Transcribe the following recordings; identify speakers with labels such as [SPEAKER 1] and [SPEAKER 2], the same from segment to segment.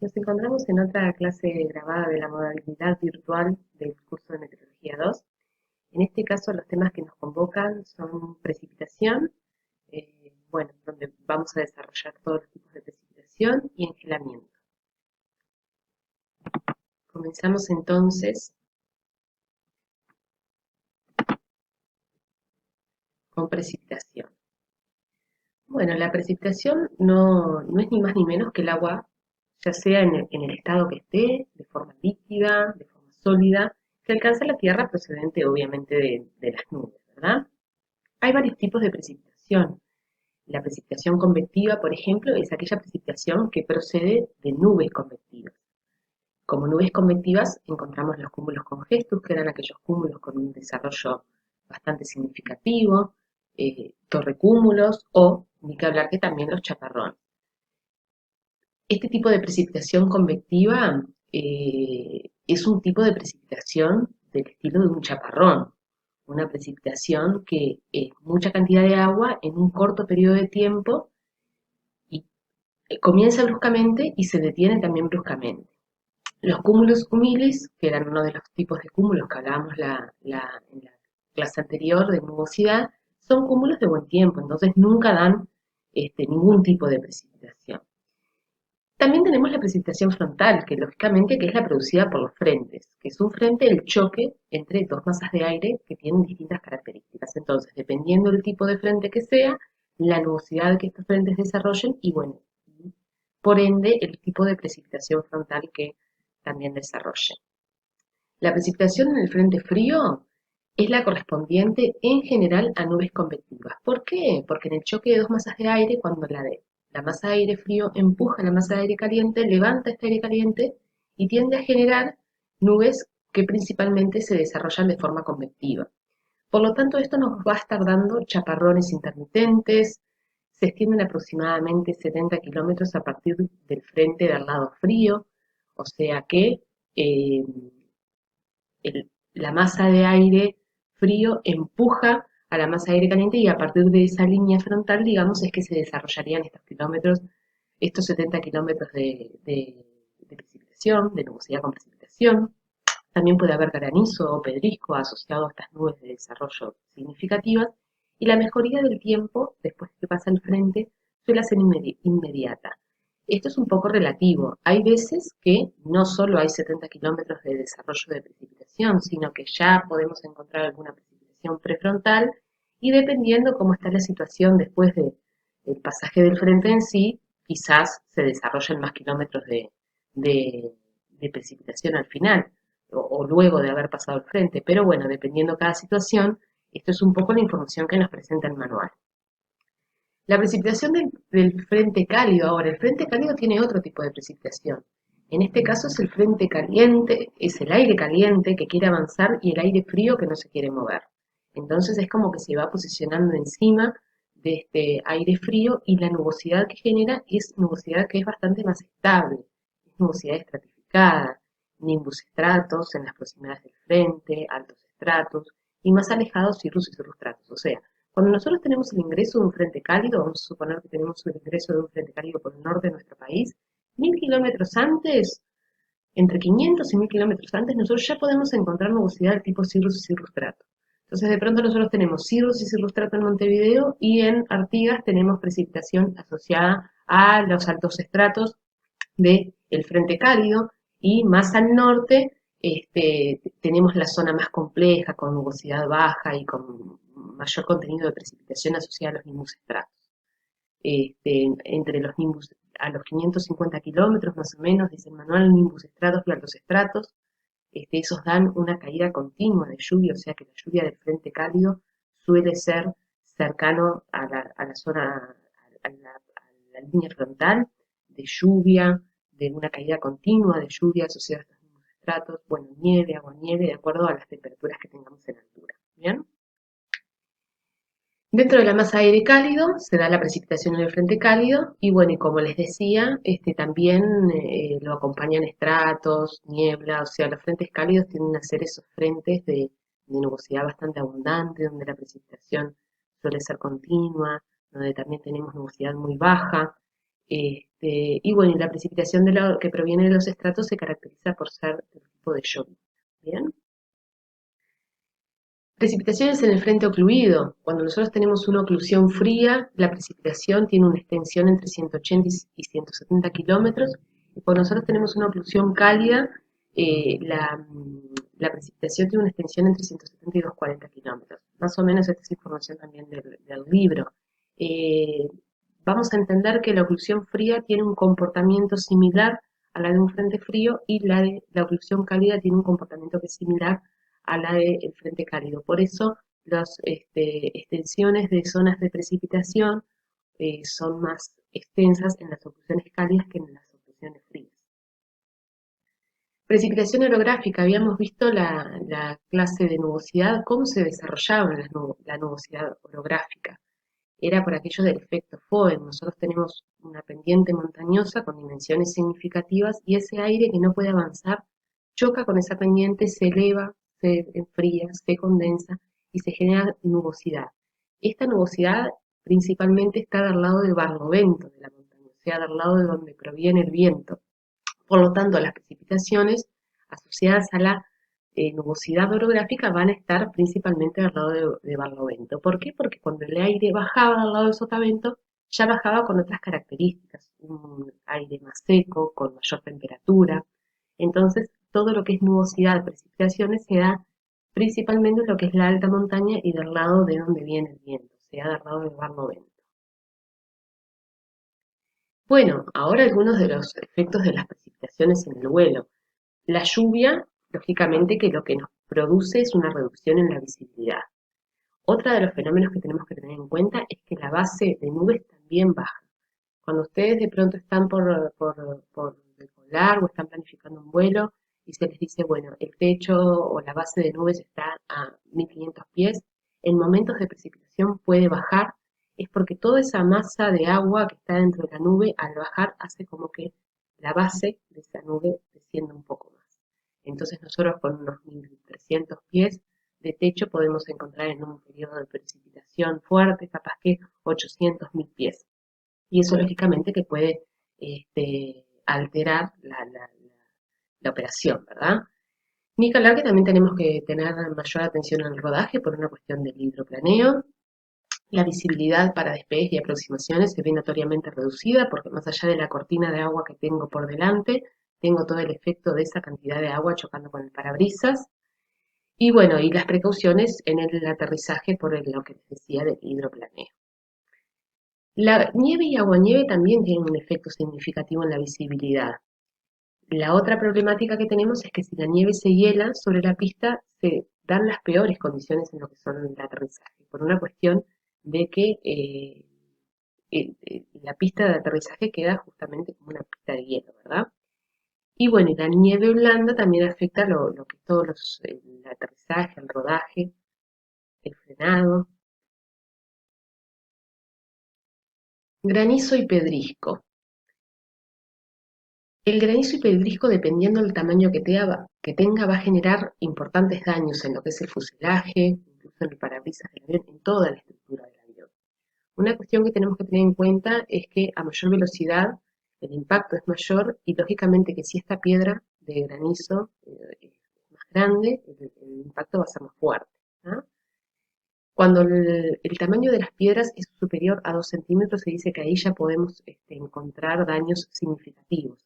[SPEAKER 1] Nos encontramos en otra clase grabada de la modalidad virtual del curso de Meteorología 2. En este caso, los temas que nos convocan son precipitación, donde vamos a desarrollar todos los tipos de precipitación y engelamiento. Comenzamos entonces con precipitación. Bueno, la precipitación no es ni más ni menos que el agua, ya sea en el estado que esté, de forma líquida, de forma sólida, que alcanza la Tierra procedente obviamente de las nubes, ¿verdad? Hay varios tipos de precipitación. La precipitación convectiva, por ejemplo, es aquella precipitación que procede de nubes convectivas. Como nubes convectivas encontramos los cúmulos congestus, que eran aquellos cúmulos con un desarrollo bastante significativo, torrecúmulos o, ni que hablar que también los chaparrones. Este tipo de precipitación convectiva es un tipo de precipitación del estilo de un chaparrón, una precipitación que es mucha cantidad de agua en un corto periodo de tiempo y comienza bruscamente y se detiene también bruscamente. Los cúmulos humilis, que eran uno de los tipos de cúmulos que hablábamos en la clase anterior de nubosidad, son cúmulos de buen tiempo, entonces nunca dan ningún tipo de precipitación. También tenemos la precipitación frontal, que lógicamente que es la producida por los frentes, que es un frente del choque entre dos masas de aire que tienen distintas características. Entonces, dependiendo del tipo de frente que sea, la nubosidad que estos frentes desarrollen y bueno, por ende el tipo de precipitación frontal que también desarrollen. La precipitación en el frente frío es la correspondiente en general a nubes convectivas. ¿Por qué? Porque en el choque de dos masas de aire, cuando la masa de aire frío empuja a la masa de aire caliente, levanta este aire caliente y tiende a generar nubes que principalmente se desarrollan de forma convectiva. Por lo tanto, esto nos va a estar dando chaparrones intermitentes, se extienden aproximadamente 70 kilómetros a partir del frente del lado frío, o sea que eh, la masa de aire frío empuja a la masa de aire caliente y a partir de esa línea frontal, digamos, es que se desarrollarían estos kilómetros, estos 70 kilómetros de precipitación, de nubosidad con precipitación. También puede haber granizo o pedrisco asociado a estas nubes de desarrollo significativas y la mejoría del tiempo después que pasa el frente suele ser inmediata. Esto es un poco relativo. Hay veces que no solo hay 70 kilómetros de desarrollo de precipitación, sino que ya podemos encontrar alguna precipitación prefrontal y dependiendo cómo está la situación después del pasaje del frente en sí, quizás se desarrollen más kilómetros de precipitación al final o luego de haber pasado el frente. Pero bueno, dependiendo cada situación, esto es un poco la información que nos presenta el manual. La precipitación del frente cálido. Ahora, el frente cálido tiene otro tipo de precipitación. En este caso es el frente caliente, es el aire caliente que quiere avanzar y el aire frío que no se quiere mover. Entonces es como que se va posicionando encima de este aire frío y la nubosidad que genera es nubosidad que es bastante más estable, es nubosidad estratificada, nimbus estratos en las proximidades del frente, altos estratos y más alejados cirrus y cirrostratos. O sea, cuando nosotros tenemos el ingreso de un frente cálido, vamos a suponer que tenemos el ingreso de un frente cálido por el norte de nuestro país, 1000 kilómetros antes, entre 500 y 1000 kilómetros antes, nosotros ya podemos encontrar nubosidad del tipo cirrus y cirrostrato. Entonces, de pronto nosotros tenemos cirrus y cirrostrato en Montevideo y en Artigas tenemos precipitación asociada a los altos estratos del frente cálido y más al norte tenemos la zona más compleja con nubosidad baja y con mayor contenido de precipitación asociada a los nimbus estratos. Entre los nimbus a los 550 kilómetros más o menos, dice el manual, nimbus estratos y altos estratos, esos dan una caída continua de lluvia, o sea que la lluvia del frente cálido suele ser cercano a la zona, a la línea frontal de lluvia, de una caída continua de lluvia asociada a estos mismos estratos, bueno, nieve, aguanieve, de acuerdo a las temperaturas que tengamos en altura. ¿Bien? Dentro de la masa de aire cálido se da la precipitación en el frente cálido y bueno, y como les decía, también lo acompañan estratos, niebla, o sea, los frentes cálidos tienden a ser esos frentes de nubosidad bastante abundante, donde la precipitación suele ser continua, donde también tenemos nubosidad muy baja. Y bueno, y la precipitación que proviene de los estratos se caracteriza por ser del tipo de lluvia. ¿Bien? Precipitaciones en el frente ocluido. Cuando nosotros tenemos una oclusión fría, la precipitación tiene una extensión entre 180 y 170 kilómetros. Y cuando nosotros tenemos una oclusión cálida, la precipitación tiene una extensión entre 170 y 240 kilómetros. Más o menos esta es información también del libro. Eh, Vamos a entender que la oclusión fría tiene un comportamiento similar a la de un frente frío y la de la oclusión cálida tiene un comportamiento que es similar a la del frente cálido. Por eso las extensiones de zonas de precipitación son más extensas en las oclusiones cálidas que en las oclusiones frías. Precipitación orográfica, habíamos visto la clase de nubosidad, cómo se desarrollaba la nubosidad orográfica. Era por aquello del efecto Foehn. Nosotros tenemos una pendiente montañosa con dimensiones significativas y ese aire que no puede avanzar choca con esa pendiente, se eleva, se enfría, se condensa y se genera nubosidad. Esta nubosidad principalmente está del lado del barlovento de la montaña, o sea, del lado de donde proviene el viento. Por lo tanto, las precipitaciones asociadas a la nubosidad orográfica van a estar principalmente al lado de Barlovento. ¿Por qué? Porque cuando el aire bajaba al lado del sotavento, ya bajaba con otras características, un aire más seco, con mayor temperatura. Entonces, todo lo que es nubosidad, precipitaciones, se da principalmente en lo que es la alta montaña y del lado de donde viene el viento, o sea, del lado del Barlovento. Bueno, ahora algunos de los efectos de las precipitaciones en el vuelo. La lluvia, lógicamente que lo que nos produce es una reducción en la visibilidad. Otra de los fenómenos que tenemos que tener en cuenta es que la base de nubes también baja. Cuando ustedes de pronto están por decolar o están planificando un vuelo y se les dice, bueno, el techo o la base de nubes está a 1500 pies, en momentos de precipitación puede bajar, es porque toda esa masa de agua que está dentro de la nube al bajar hace como que la base de esa nube descienda un poco más. Entonces nosotros con unos 1300 pies de techo podemos encontrar en un periodo de precipitación fuerte, capaz que 800.000 pies. Y eso lógicamente que puede alterar la operación, ¿verdad? Ni que hablar que también tenemos que tener mayor atención al rodaje por una cuestión del hidroplaneo. La visibilidad para despegues y aproximaciones se ve notoriamente reducida porque más allá de la cortina de agua que tengo por delante, tengo todo el efecto de esa cantidad de agua chocando con el parabrisas. Y bueno, y las precauciones en el aterrizaje por lo que les decía del hidroplaneo. La nieve y aguanieve también tienen un efecto significativo en la visibilidad. La otra problemática que tenemos es que si la nieve se hiela sobre la pista, se dan las peores condiciones en lo que son el aterrizaje, por una cuestión de que la pista de aterrizaje queda justamente como una pista de hielo, ¿verdad? Y bueno, y la nieve blanda también afecta lo que es todo el aterrizaje, el rodaje, el frenado. Granizo y pedrisco. El granizo y pedrisco, dependiendo del tamaño que tenga, va a generar importantes daños en lo que es el fuselaje, incluso en el parabrisas del avión, en toda la estructura del avión. Una cuestión que tenemos que tener en cuenta es que a mayor velocidad el impacto es mayor y lógicamente que si esta piedra de granizo es más grande, el impacto va a ser más fuerte, ¿no? Cuando el tamaño de las piedras es superior a 2 centímetros, se dice que ahí ya podemos encontrar daños significativos.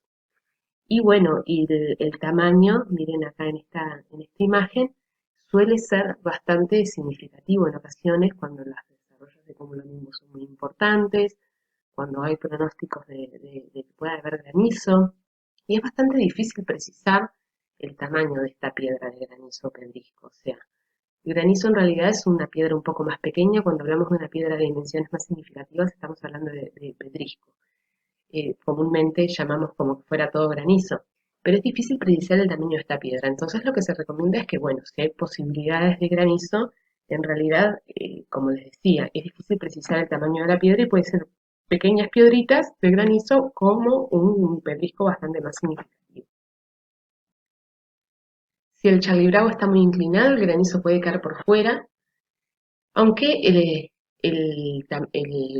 [SPEAKER 1] Y bueno, y el tamaño, miren acá en esta imagen, suele ser bastante significativo en ocasiones cuando los desarrollos de cumulonimbus son muy importantes, cuando hay pronósticos de que pueda haber granizo, y es bastante difícil precisar el tamaño de esta piedra de granizo pedrisco. O sea, el granizo en realidad es una piedra un poco más pequeña, cuando hablamos de una piedra de dimensiones más significativas estamos hablando de pedrisco. Comúnmente llamamos como que fuera todo granizo, pero es difícil precisar el tamaño de esta piedra. Entonces lo que se recomienda es que, bueno, si hay posibilidades de granizo, en realidad, como les decía, es difícil precisar el tamaño de la piedra y puede ser pequeñas piedritas de granizo como un pedrisco bastante más significativo. Si el Charlie Bravo está muy inclinado, el granizo puede caer por fuera, aunque el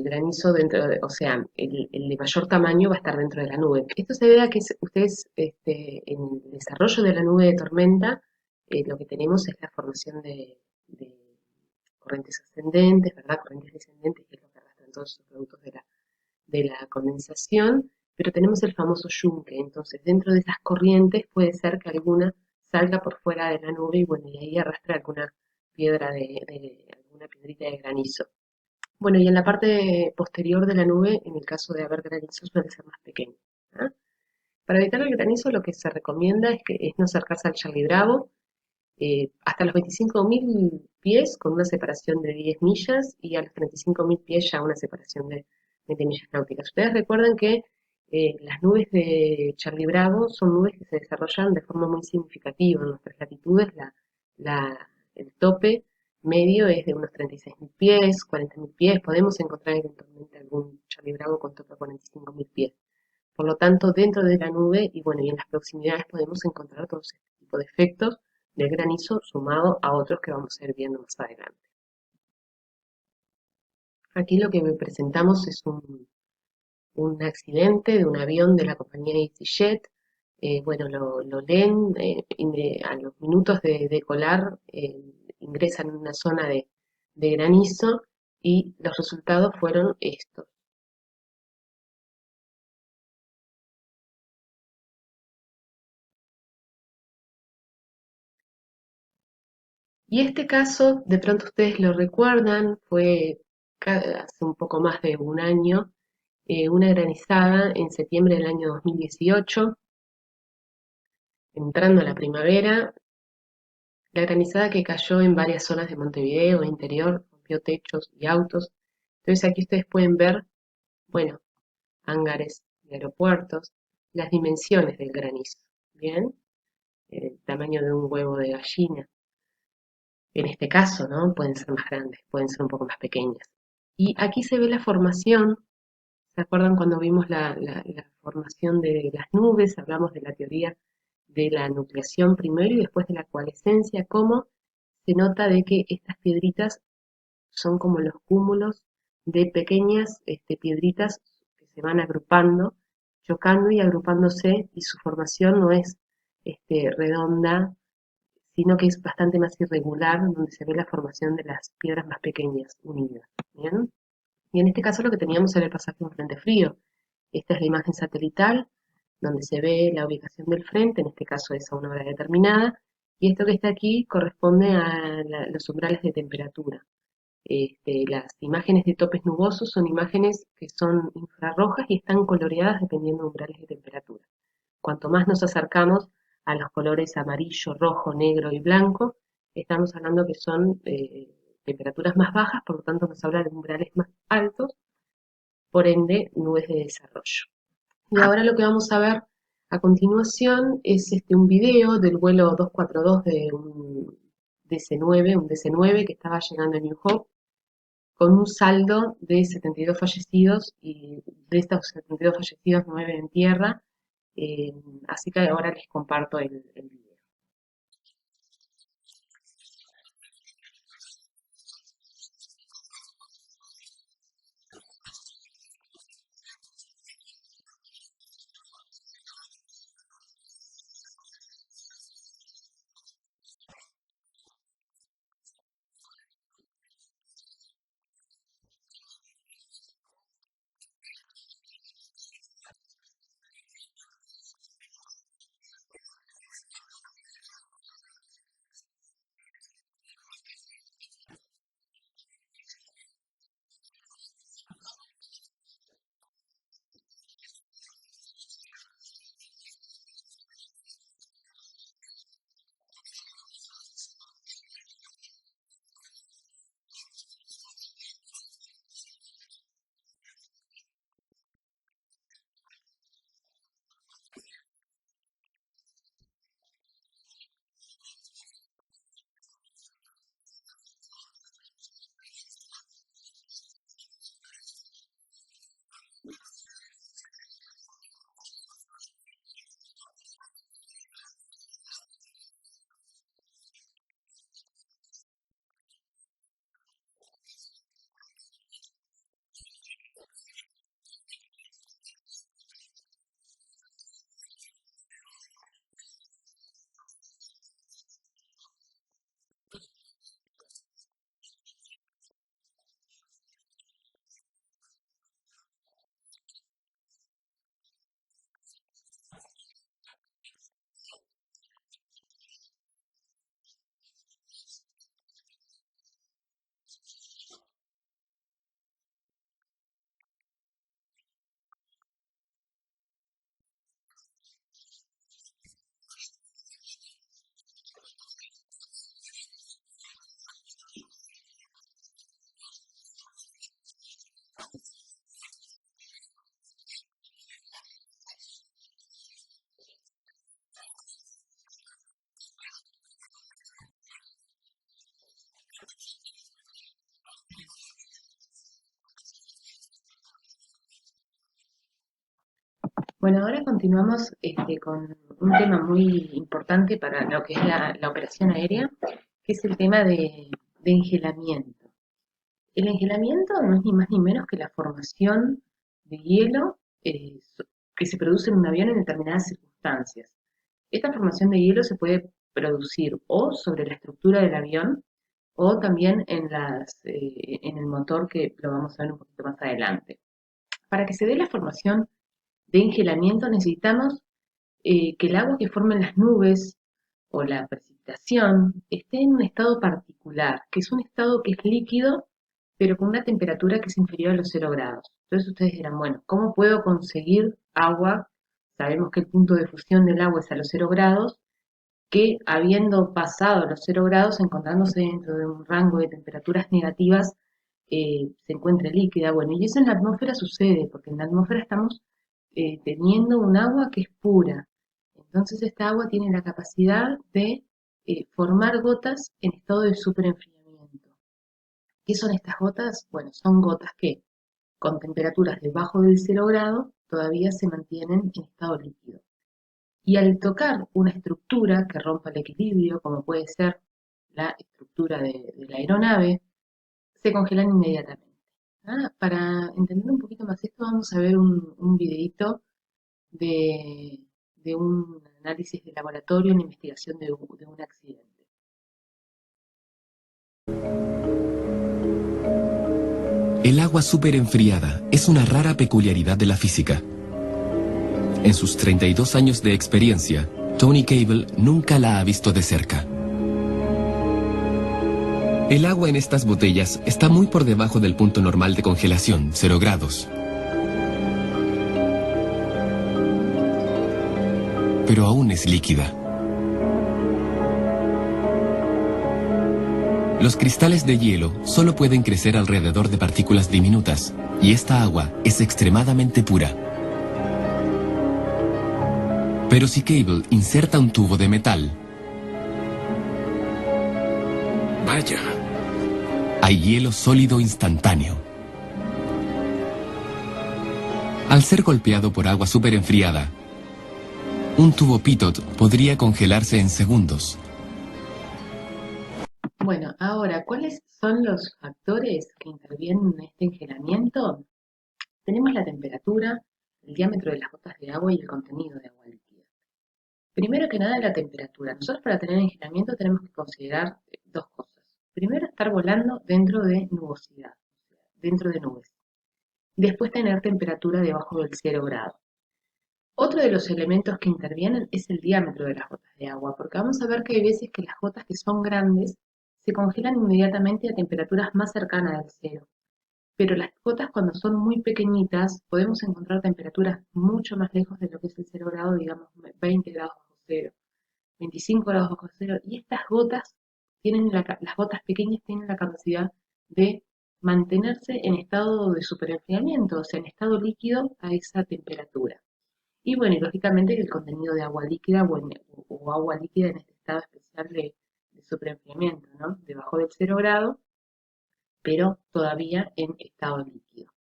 [SPEAKER 1] granizo dentro o sea, el de mayor tamaño va a estar dentro de la nube. Esto se debe a que ustedes, en el desarrollo de la nube de tormenta, lo que tenemos es la formación de corrientes ascendentes, ¿verdad? Corrientes descendentes, que es lo que arrastran todos los productos de la condensación, pero tenemos el famoso yunque. Entonces, dentro de esas corrientes puede ser que alguna salga por fuera de la nube y bueno, y ahí arrastra alguna piedra alguna piedrita de granizo. Bueno, y en la parte posterior de la nube, en el caso de haber granizo, suele ser más pequeño. ¿Ah? Para evitar el granizo, lo que se recomienda es no acercarse al Charlie Bravo hasta los 25.000 pies con una separación de 10 millas y a los 35.000 pies ya una separación de 20 millas náuticas. Ustedes recuerdan que las nubes de Charlie Bravo son nubes que se desarrollan de forma muy significativa en nuestras latitudes. El tope medio es de unos 36.000 pies, 40.000 pies. Podemos encontrar eventualmente algún Charlie Bravo con tope a 45.000 pies. Por lo tanto, dentro de la nube y bueno, y en las proximidades podemos encontrar todos este tipo de efectos del granizo sumado a otros que vamos a ir viendo más adelante. Aquí lo que presentamos es un accidente de un avión de la compañía EasyJet. Bueno, lo leen a los minutos de decolar, ingresan en una zona de granizo y los resultados fueron estos. Y este caso, de pronto ustedes lo recuerdan, fue hace un poco más de un año, una granizada en septiembre del año 2018, entrando a la primavera, la granizada que cayó en varias zonas de Montevideo e interior, rompió techos y autos. Entonces aquí ustedes pueden ver, bueno, hangares de aeropuertos, las dimensiones del granizo, ¿bien? El tamaño de un huevo de gallina. En este caso, ¿no? Pueden ser más grandes, pueden ser un poco más pequeñas. Y aquí se ve la formación. ¿Se acuerdan cuando vimos la formación de las nubes? Hablamos de la teoría de la nucleación primero y después de la coalescencia, cómo se nota de que estas piedritas son como los cúmulos de pequeñas piedritas que se van agrupando, chocando y agrupándose, y su formación no es redonda, sino que es bastante más irregular, donde se ve la formación de las piedras más pequeñas unidas. ¿Bien? Y en este caso lo que teníamos era el pasaje de un frente frío. Esta es la imagen satelital, donde se ve la ubicación del frente, en este caso es a una hora determinada, y esto que está aquí corresponde a los umbrales de temperatura. Las imágenes de topes nubosos son imágenes que son infrarrojas y están coloreadas dependiendo de umbrales de temperatura. Cuanto más nos acercamos a los colores amarillo, rojo, negro y blanco, estamos hablando que son temperaturas más bajas, por lo tanto nos habla de umbrales más altos, por ende nubes de desarrollo. Y ahora lo que vamos a ver a continuación es un video del vuelo 242 de un DC-9 que estaba llegando a New Hope con un saldo de 72 fallecidos y de estos 72 fallecidos 9 en tierra. eh, Así que ahora les comparto el video. Bueno, ahora continuamos con un tema muy importante para lo que es la operación aérea, que es el tema de engelamiento. El engelamiento no es ni más ni menos que la formación de hielo que se produce en un avión en determinadas circunstancias. Esta formación de hielo se puede producir o sobre la estructura del avión o también en el motor, que lo vamos a ver un poquito más adelante. Para que se dé la formación de engelamiento necesitamos que el agua que formen las nubes o la precipitación esté en un estado particular, que es un estado que es líquido, pero con una temperatura que es inferior a los 0 grados. Entonces ustedes dirán, bueno, ¿cómo puedo conseguir agua? Sabemos que el punto de fusión del agua es a los 0 grados, que habiendo pasado los 0 grados, encontrándose dentro de un rango de temperaturas negativas, se encuentre líquida. Bueno, y eso en la atmósfera sucede, porque en la atmósfera estamos teniendo un agua que es pura. Entonces esta agua tiene la capacidad de formar gotas en estado de superenfriamiento. ¿Qué son estas gotas? Bueno, son gotas que con temperaturas debajo del 0 grado todavía se mantienen en estado líquido. Y al tocar una estructura que rompa el equilibrio, como puede ser la estructura de la aeronave, se congelan inmediatamente. Para entender un poquito más esto, vamos a ver un videito de, de un análisis de laboratorio en investigación de un accidente.
[SPEAKER 2] El agua superenfriada es una rara peculiaridad de la física. En sus 32 años de experiencia, Tony Cable nunca la ha visto de cerca. El agua en estas botellas está muy por debajo del punto normal de congelación, 0 grados. Pero aún es líquida. Los cristales de hielo solo pueden crecer alrededor de partículas diminutas, y esta agua es extremadamente pura. Pero si Cable inserta un tubo de metal,
[SPEAKER 3] Vaya.
[SPEAKER 2] hay hielo sólido instantáneo. Al ser golpeado por agua superenfriada, un tubo pitot podría congelarse en segundos.
[SPEAKER 1] Bueno, ahora, ¿cuáles son los factores que intervienen en este engelamiento? Tenemos la temperatura, el diámetro de las gotas de agua y el contenido de agua líquida. Primero que nada, la temperatura. Nosotros, para tener engelamiento, tenemos que considerar dos cosas. Primero, estar volando dentro de nubosidad, dentro de nubes. Después, tener temperatura debajo del 0 grado. Otro de los elementos que intervienen es el diámetro de las gotas de agua, porque vamos a ver que hay veces que las gotas que son grandes se congelan inmediatamente a temperaturas más cercanas al cero. Pero las gotas, cuando son muy pequeñitas, podemos encontrar temperaturas mucho más lejos de lo que es el 0 grado, digamos 20 grados bajo cero, 25 grados bajo cero, y estas gotas las gotas pequeñas tienen la capacidad de mantenerse en estado de superenfriamiento, o sea, en estado líquido a esa temperatura. Y bueno, y lógicamente que el contenido de agua líquida o agua líquida en este estado especial de superenfriamiento, ¿no? Debajo del 0 grado, pero todavía en estado líquido.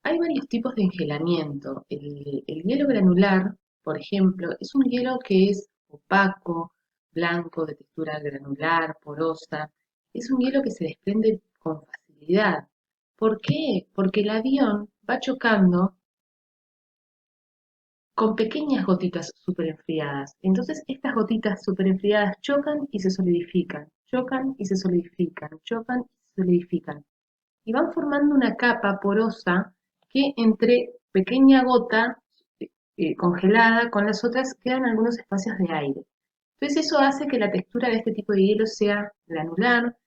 [SPEAKER 1] Hay varios tipos de engelamiento. El hielo granular, por ejemplo, es un hielo que es opaco, blanco, de textura granular, porosa. Es un hielo que se desprende con facilidad. ¿Por qué? Porque el avión va chocando con pequeñas gotitas superenfriadas. Entonces, estas gotitas superenfriadas chocan y se solidifican, chocan y se solidifican, chocan y se solidifican. Y van formando una capa porosa que entre pequeña gota congelada con las otras quedan algunos espacios de aire. Entonces eso hace que la textura de este tipo de hielo sea granular,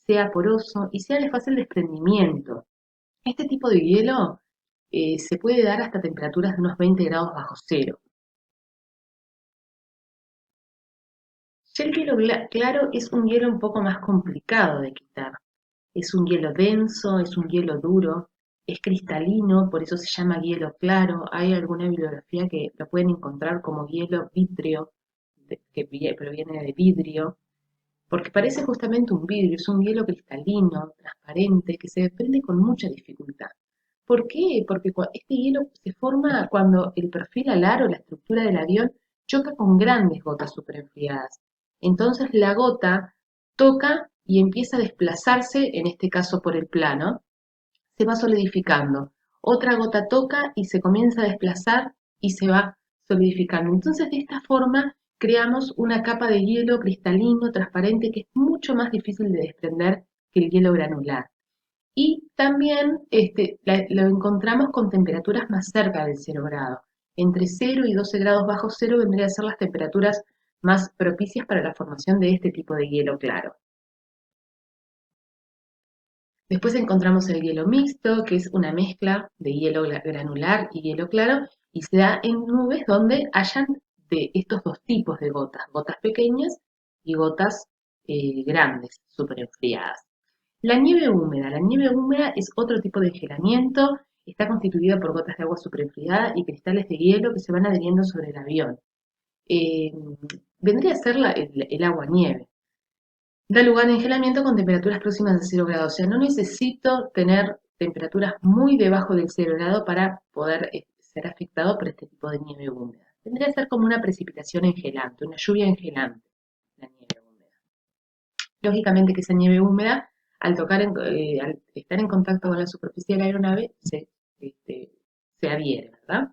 [SPEAKER 1] sea poroso y sea de fácil desprendimiento. Este tipo de hielo se puede dar hasta temperaturas de unos 20 grados bajo cero. Ya el hielo claro es un hielo un poco más complicado de quitar. Es un hielo denso, es un hielo duro, es cristalino, por eso se llama hielo claro. Hay alguna bibliografía que lo pueden encontrar como hielo vítreo, que proviene de vidrio, porque parece justamente un vidrio, es un hielo cristalino, transparente, que se desprende con mucha dificultad. ¿Por qué? Porque este hielo se forma cuando el perfil alar o la estructura del avión choca con grandes gotas superenfriadas. Entonces la gota toca y empieza a desplazarse, en este caso por el plano, se va solidificando. Otra gota toca y se comienza a desplazar y se va solidificando. Entonces, de esta forma, creamos una capa de hielo cristalino, transparente, que es mucho más difícil de desprender que el hielo granular. Y también lo encontramos con temperaturas más cerca del 0 grado. Entre 0 y 12 grados bajo cero vendrían a ser las temperaturas más propicias para la formación de este tipo de hielo claro. Después encontramos el hielo mixto, que es una mezcla de hielo granular y hielo claro, y se da en nubes donde hayan de estos dos tipos de gotas, gotas pequeñas y gotas grandes, súper enfriadas. La nieve húmeda es otro tipo de engelamiento, está constituida por gotas de agua superenfriada y cristales de hielo que se van adheriendo sobre el avión. Eh, Vendría a ser el agua nieve. Da lugar a engelamiento con temperaturas próximas a 0 grados. O sea, no necesito tener temperaturas muy debajo del 0 grado para poder ser afectado por este tipo de nieve húmeda. Tendría que ser como una precipitación engelante, una lluvia engelante, la nieve húmeda. Lógicamente que esa nieve húmeda, al estar en contacto con la superficie de la aeronave, se adhiere, ¿verdad?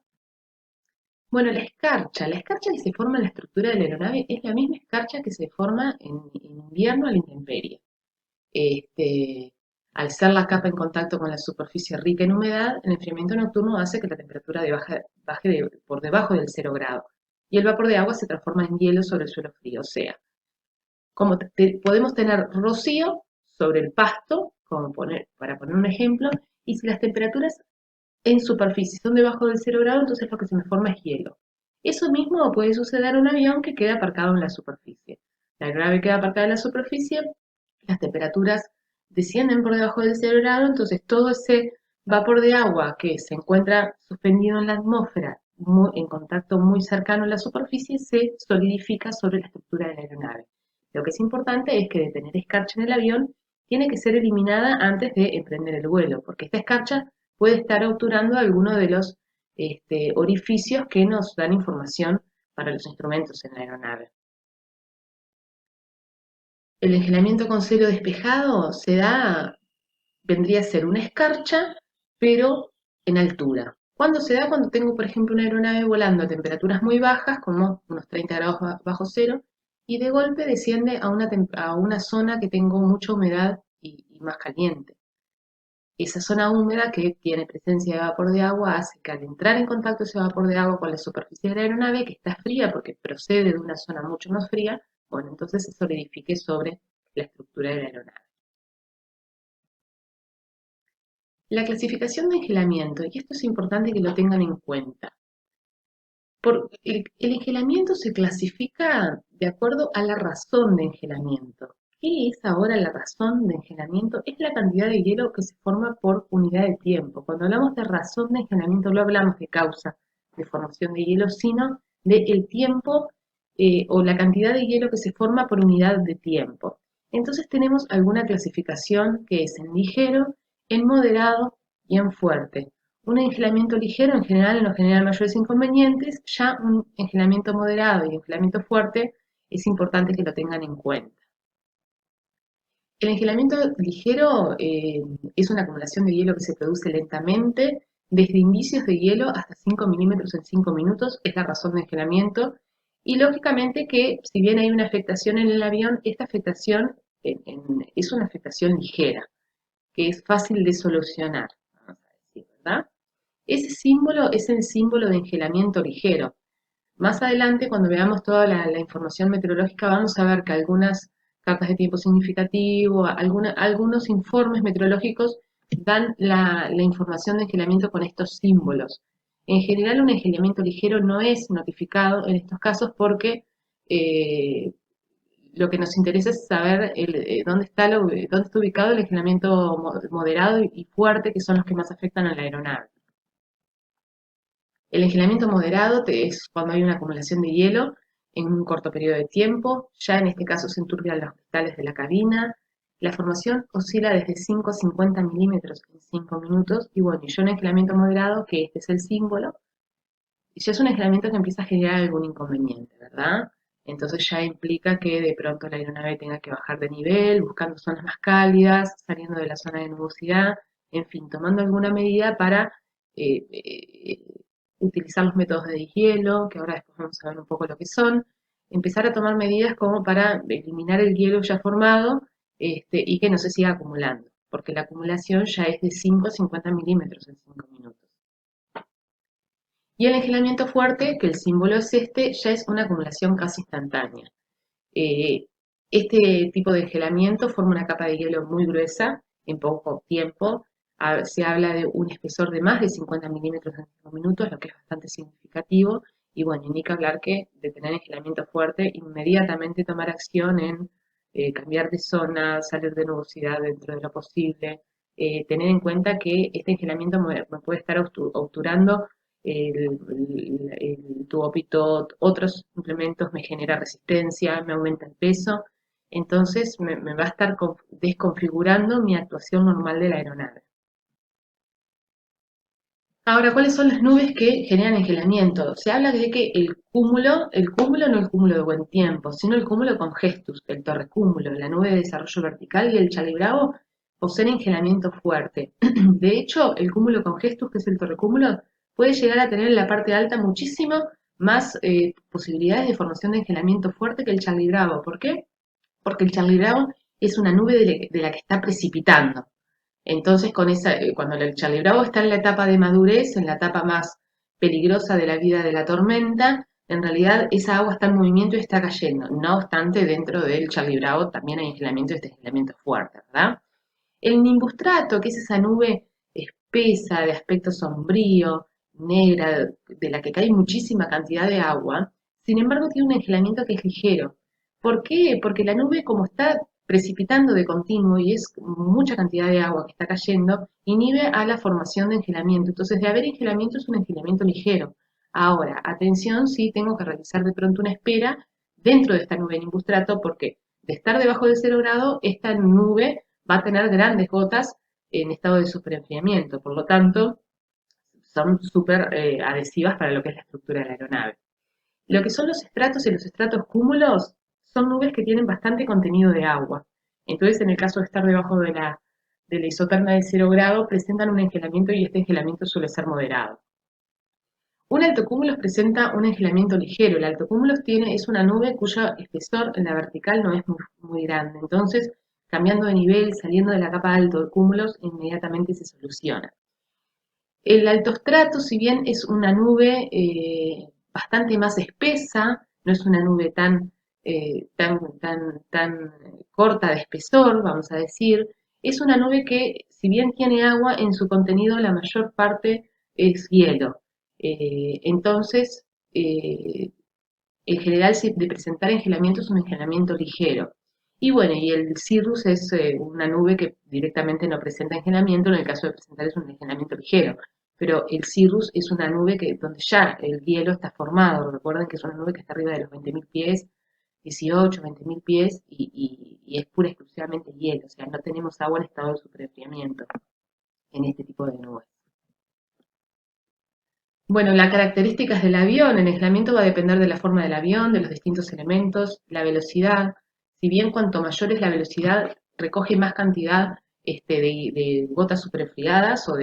[SPEAKER 1] Bueno, la escarcha que se forma en la estructura de la aeronave es la misma escarcha que se forma en invierno a la intemperie. Este, Al ser la capa en contacto con la superficie rica en humedad, el enfriamiento nocturno hace que la temperatura baje por debajo del 0 grado y el vapor de agua se transforma en hielo sobre el suelo frío. O sea, podemos tener rocío sobre el pasto, para poner un ejemplo, y si las temperaturas en superficie son debajo del 0 grado, entonces lo que se me forma es hielo. Eso mismo puede suceder en un avión que queda aparcado en la superficie. La aeronave queda aparcada en la superficie, las temperaturas descienden por debajo del 0 grado, entonces todo ese vapor de agua que se encuentra suspendido en la atmósfera, en contacto muy cercano a la superficie, se solidifica sobre la estructura de la aeronave. Lo que es importante es que de tener escarcha en el avión, tiene que ser eliminada antes de emprender el vuelo, porque esta escarcha puede estar obturando alguno de los orificios que nos dan información para los instrumentos en la aeronave. El engelamiento con cielo despejado vendría a ser una escarcha, pero en altura. ¿Cuándo se da? Cuando tengo, por ejemplo, una aeronave volando a temperaturas muy bajas, como unos 30 grados bajo cero, y de golpe desciende a una zona que tengo mucha humedad y más caliente. Esa zona húmeda que tiene presencia de vapor de agua hace que al entrar en contacto ese vapor de agua con la superficie de la aeronave, que está fría porque procede de una zona mucho más fría, bueno, entonces se solidifique sobre la estructura de la aeronave. La clasificación de engelamiento, y esto es importante que lo tengan en cuenta. El engelamiento se clasifica de acuerdo a la razón de engelamiento. ¿Qué es ahora la razón de engelamiento? Es la cantidad de hielo que se forma por unidad de tiempo. Cuando hablamos de razón de engelamiento no hablamos de causa de formación de hielo, sino del tiempo o la cantidad de hielo que se forma por unidad de tiempo. Entonces tenemos alguna clasificación que es en ligero, en moderado y en fuerte. Un engelamiento ligero en general no genera mayores inconvenientes, ya un engelamiento moderado y engelamiento fuerte es importante que lo tengan en cuenta. El engelamiento ligero es una acumulación de hielo que se produce lentamente, desde indicios de hielo hasta 5 milímetros en 5 minutos, es la razón de engelamiento, y lógicamente que si bien hay una afectación en el avión, esta afectación es una afectación ligera, que es fácil de solucionar, vamos a decir, ¿verdad? Ese símbolo es el símbolo de engelamiento ligero. Más adelante, cuando veamos toda la información meteorológica, vamos a ver que algunas cartas de tiempo significativo, algunos informes meteorológicos dan la información de engelamiento con estos símbolos. En general, un engelamiento ligero no es notificado en estos casos porque lo que nos interesa es saber dónde está ubicado el engelamiento moderado y fuerte, que son los que más afectan a la aeronave. El engelamiento moderado es cuando hay una acumulación de hielo en un corto periodo de tiempo, ya en este caso se enturbian los cristales de la cabina, La formación oscila desde 5 a 50 milímetros en 5 minutos, y bueno, y yo en engelamiento moderado, que este es el símbolo, ya es un aislamiento que empieza a generar algún inconveniente, ¿verdad? Entonces ya implica que de pronto la aeronave tenga que bajar de nivel, buscando zonas más cálidas, saliendo de la zona de nubosidad, en fin, tomando alguna medida para eh, eh, utilizar los métodos de deshielo, que ahora después vamos a ver un poco lo que son, empezar a tomar medidas como para eliminar el hielo ya formado, y que no se siga acumulando, porque la acumulación ya es de 5 a 50 milímetros en 5 minutos. Y el engelamiento fuerte, que el símbolo es este, ya es una acumulación casi instantánea. Eh, este tipo de engelamiento forma una capa de hielo muy gruesa en poco tiempo. Se habla de un espesor de más de 50 milímetros en 5 minutos, lo que es bastante significativo. Y bueno, indica hablar que de tener engelamiento fuerte, inmediatamente tomar acción en cambiar de zona, salir de nubosidad dentro de lo posible. Tener en cuenta que este engelamiento me puede estar obturando el tubo pitot, otros implementos, me genera resistencia, me aumenta el peso, entonces me va a estar desconfigurando mi actuación normal de la aeronave. Ahora, ¿cuáles son las nubes que generan engelamiento? Se habla de que el cúmulo no el cúmulo de buen tiempo, sino el cúmulo congestus, el torrecúmulo, la nube de desarrollo vertical y el Charlie Bravo poseen engelamiento fuerte. De hecho, el cúmulo congestus, que es el torrecúmulo, puede llegar a tener en la parte alta muchísimo más posibilidades de formación de engelamiento fuerte que el Charlie Bravo. ¿Por qué? Porque el Charlie Bravo es una nube de la que está precipitando. Entonces, cuando el Charlie Bravo está en la etapa de madurez, en la etapa más peligrosa de la vida de la tormenta, en realidad esa agua está en movimiento y está cayendo. No obstante, dentro del Charlie Bravo también hay engelamiento y este engelamiento fuerte, ¿verdad? El nimbustrato, que es esa nube espesa, de aspecto sombrío, negra, de la que cae muchísima cantidad de agua, sin embargo tiene un engelamiento que es ligero. ¿Por qué? Porque la nube, como está precipitando de continuo y es mucha cantidad de agua que está cayendo, inhibe a la formación de engelamiento. Entonces, de haber engelamiento es un engelamiento ligero. Ahora, atención, sí tengo que realizar de pronto una espera dentro de esta nube de nimbustrato, porque de estar debajo de 0 grado, esta nube va a tener grandes gotas en estado de superenfriamiento, por lo tanto, son súper adhesivas para lo que es la estructura de la aeronave. Lo que son los estratos y los estratos cúmulos son nubes que tienen bastante contenido de agua. Entonces, en el caso de estar debajo de la isoterma de 0 grado, presentan un engelamiento y este engelamiento suele ser moderado. Un altocúmulos presenta un engelamiento ligero. El altocúmulos es una nube cuyo espesor en la vertical no es muy grande. Entonces, cambiando de nivel, saliendo de la capa de altocúmulos, inmediatamente se soluciona. El altostrato, si bien es una nube bastante más espesa, no es una nube tan corta de espesor, vamos a decir, es una nube que, si bien tiene agua, en su contenido la mayor parte es hielo. Entonces, en general, si de presentar engelamiento es un engelamiento ligero. Y bueno, y el cirrus es una nube que directamente no presenta engelamiento, en el caso de presentar es un engelamiento ligero. Pero el cirrus es una nube donde ya el hielo está formado. Recuerden que es una nube que está arriba de los 20.000 pies, 18, 20.000 pies, y es pura y exclusivamente hielo. O sea, no tenemos agua en estado de superenfriamiento en este tipo de nubes. Bueno, las características del avión, el aislamiento va a depender de la forma del avión, de los distintos elementos, la velocidad. Si bien cuanto mayor es la velocidad, recoge más cantidad de gotas superenfriadas o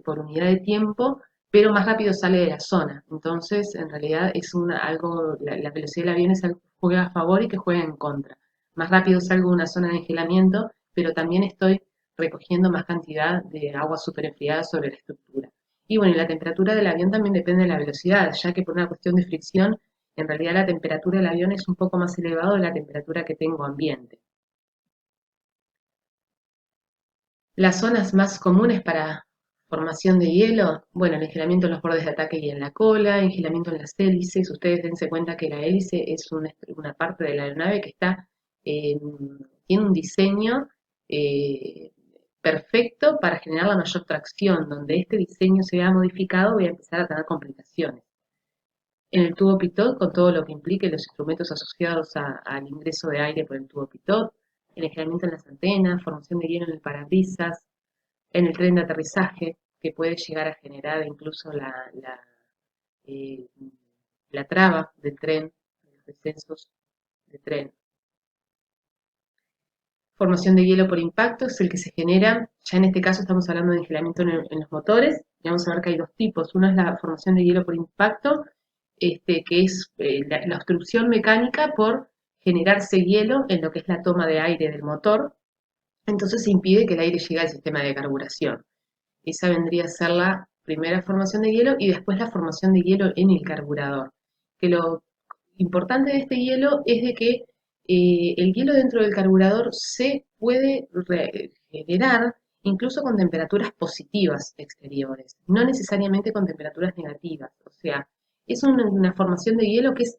[SPEAKER 1] por unidad de tiempo, pero más rápido sale de la zona. Entonces, en realidad la velocidad del avión es algo que juega a favor y que juega en contra. Más rápido salgo de una zona de engelamiento, pero también estoy recogiendo más cantidad de agua superenfriada sobre la estructura. Y bueno, y la temperatura del avión también depende de la velocidad, ya que por una cuestión de fricción, en realidad la temperatura del avión es un poco más elevada de la temperatura que tengo ambiente. Las zonas más comunes para formación de hielo, bueno, el engelamiento en los bordes de ataque y en la cola, engelamiento en las hélices. Ustedes dense cuenta que la hélice es una parte de la aeronave que tiene un diseño eh, perfecto para generar la mayor tracción. Donde este diseño se vea modificado, voy a empezar a tener complicaciones. En el tubo pitot, con todo lo que implique los instrumentos asociados al ingreso de aire por el tubo pitot, el enfriamiento en las antenas, formación de hielo en el parabrisas, en el tren de aterrizaje, que puede llegar a generar incluso eh, la traba del tren, los descensos de tren. Formación de hielo por impacto es el que se genera, ya en este caso estamos hablando de enfriamiento en los motores, y vamos a ver que hay dos tipos. Uno es la formación de hielo por impacto, que es la obstrucción mecánica por generarse hielo en lo que es la toma de aire del motor, entonces se impide que el aire llegue al sistema de carburación. Esa vendría a ser la primera formación de hielo y después la formación de hielo en el carburador. Que lo importante de este hielo es de que el hielo dentro del carburador se puede generar incluso con temperaturas positivas exteriores, no necesariamente con temperaturas negativas. O sea, es una formación de hielo que es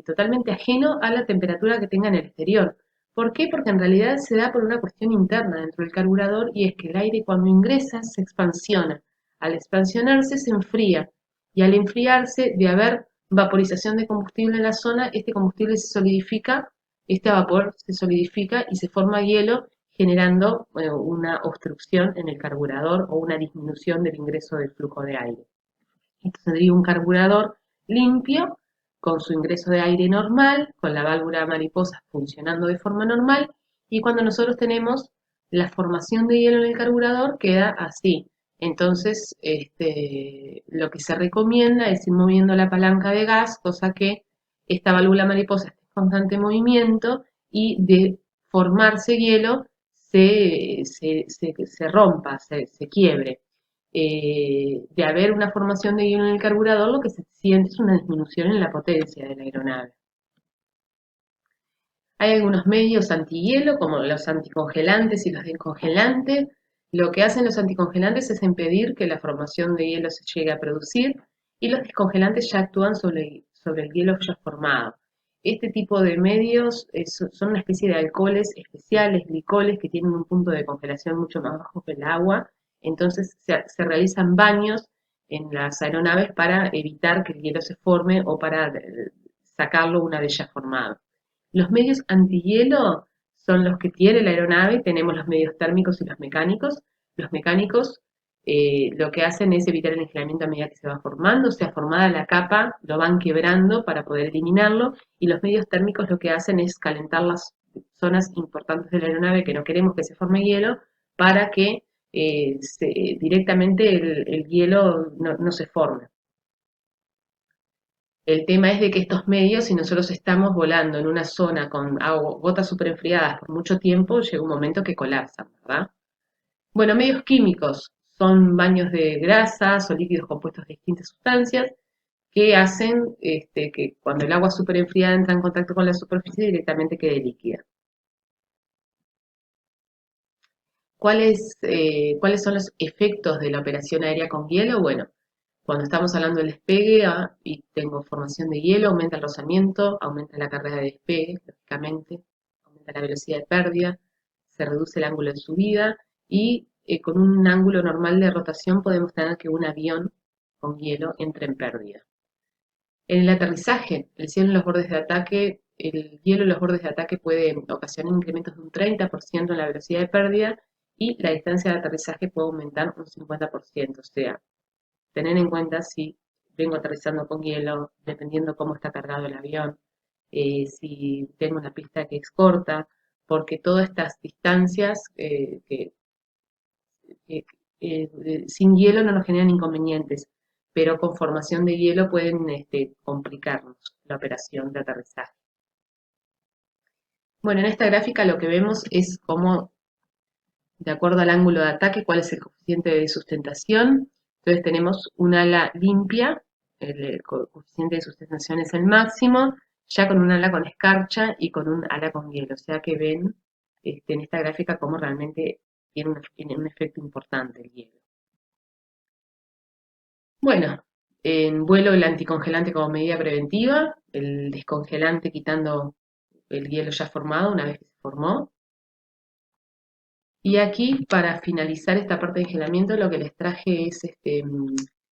[SPEAKER 1] totalmente ajeno a la temperatura que tenga en el exterior. ¿Por qué? Porque en realidad se da por una cuestión interna dentro del carburador y es que el aire cuando ingresa se expansiona. Al expansionarse se enfría y al enfriarse, de haber vaporización de combustible en la zona, este combustible se solidifica, este vapor se solidifica y se forma hielo generando una obstrucción en el carburador o una disminución del ingreso del flujo de aire. Esto sería un carburador limpio, con su ingreso de aire normal, con la válvula mariposa funcionando de forma normal, y cuando nosotros tenemos la formación de hielo en el carburador queda así. Entonces, lo que se recomienda es ir moviendo la palanca de gas, cosa que esta válvula mariposa esté en constante movimiento y de formarse hielo se rompa, se quiebre. De haber una formación de hielo en el carburador, lo que se siente es una disminución en la potencia de la aeronave. Hay algunos medios antihielo, como los anticongelantes y los descongelantes. Lo que hacen los anticongelantes es impedir que la formación de hielo se llegue a producir y los descongelantes ya actúan sobre el hielo ya formado. Este tipo de medios son una especie de alcoholes especiales, glicoles, que tienen un punto de congelación mucho más bajo que el agua. Entonces se realizan baños en las aeronaves para evitar que el hielo se forme o para sacarlo una vez ya formado. Los medios antihielo son los que tiene la aeronave, tenemos los medios térmicos y los mecánicos. Los mecánicos lo que hacen es evitar el enfriamiento a medida que se va formando, o sea, formada la capa, lo van quebrando para poder eliminarlo, y los medios térmicos lo que hacen es calentar las zonas importantes de la aeronave que no queremos que se forme hielo, para que directamente el hielo no se forme. El tema es de que estos medios, si nosotros estamos volando en una zona con gotas super enfriadas por mucho tiempo, llega un momento que colapsan, ¿verdad? Bueno, medios químicos son baños de grasas o líquidos compuestos de distintas sustancias que hacen que cuando el agua super enfriada entra en contacto con la superficie directamente quede líquida. ¿Cuáles son los efectos de la operación aérea con hielo? Bueno, cuando estamos hablando del despegue y tengo formación de hielo, aumenta el rozamiento, aumenta la carga de despegue, lógicamente, aumenta la velocidad de pérdida, se reduce el ángulo de subida y con un ángulo normal de rotación podemos tener que un avión con hielo entre en pérdida. En el aterrizaje, el hielo en los bordes de ataque, el hielo en los bordes de ataque puede ocasionar incrementos de un 30% en la velocidad de pérdida y la distancia de aterrizaje puede aumentar un 50%, o sea, tener en cuenta si vengo aterrizando con hielo, dependiendo cómo está cargado el avión, si tengo una pista que es corta, porque todas estas distancias que, sin hielo no nos generan inconvenientes, pero con formación de hielo pueden complicarnos la operación de aterrizaje. Bueno, en esta gráfica lo que vemos es cómo, de acuerdo al ángulo de ataque, cuál es el coeficiente de sustentación. Entonces tenemos un ala limpia, el coeficiente de sustentación es el máximo, ya con un ala con escarcha y con un ala con hielo. O sea que ven en esta gráfica cómo realmente tiene un efecto importante el hielo. Bueno, en vuelo el anticongelante como medida preventiva, el descongelante quitando el hielo ya formado una vez que se formó. Y aquí, para finalizar esta parte de engelamiento, lo que les traje es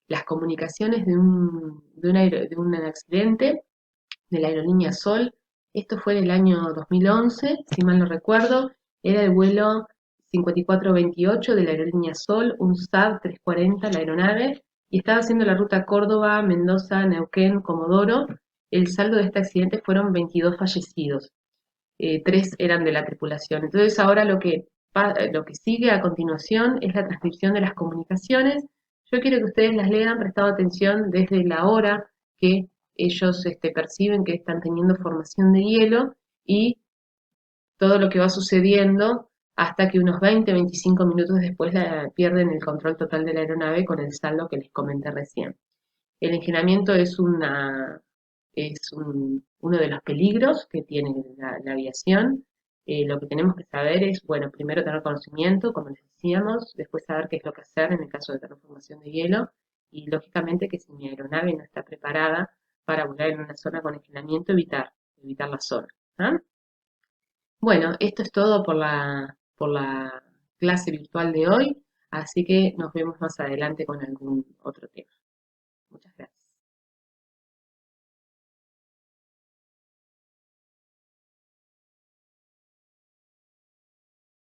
[SPEAKER 1] las comunicaciones de un accidente de la aerolínea Sol Esto fue en el año 2011, si mal no recuerdo. Era el vuelo 5428 de la aerolínea Sol, un Saab 340, la aeronave, y estaba haciendo la ruta Córdoba, Mendoza, Neuquén, Comodoro. El saldo de este accidente fueron 22 fallecidos. 3 eran de la tripulación. Entonces ahora lo que sigue a continuación es la transcripción de las comunicaciones. Yo quiero que ustedes las lean prestado atención desde la hora que ellos perciben que están teniendo formación de hielo y todo lo que va sucediendo hasta que unos 20-25 minutos después pierden el control total de la aeronave con el saldo que les comenté recién. El engenamiento uno de los peligros que tiene la aviación. Lo que tenemos que saber es, bueno, primero tener conocimiento, como les decíamos, después saber qué es lo que hacer en el caso de tener formación de hielo y lógicamente que si mi aeronave no está preparada para volar en una zona con engenamiento, evitar la zona. ¿Ah? Bueno, esto es todo por la clase virtual de hoy, así que nos vemos más adelante con algún otro tema. Muchas gracias.